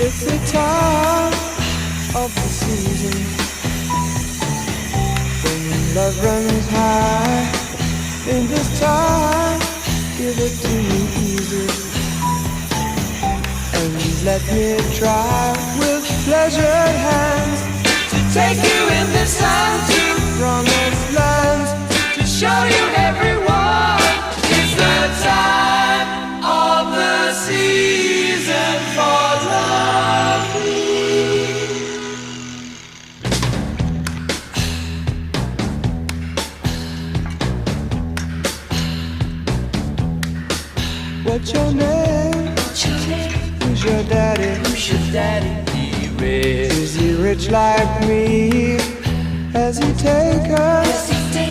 It's the time of the season when love runs high. In this time, give it to me easy, and let me try with pleasured hands to take you in this land to promised lands, to show you everyone. It's the time of the season for love. What's your name? Who's your daddy? He rich. Is he rich like me? Has he take us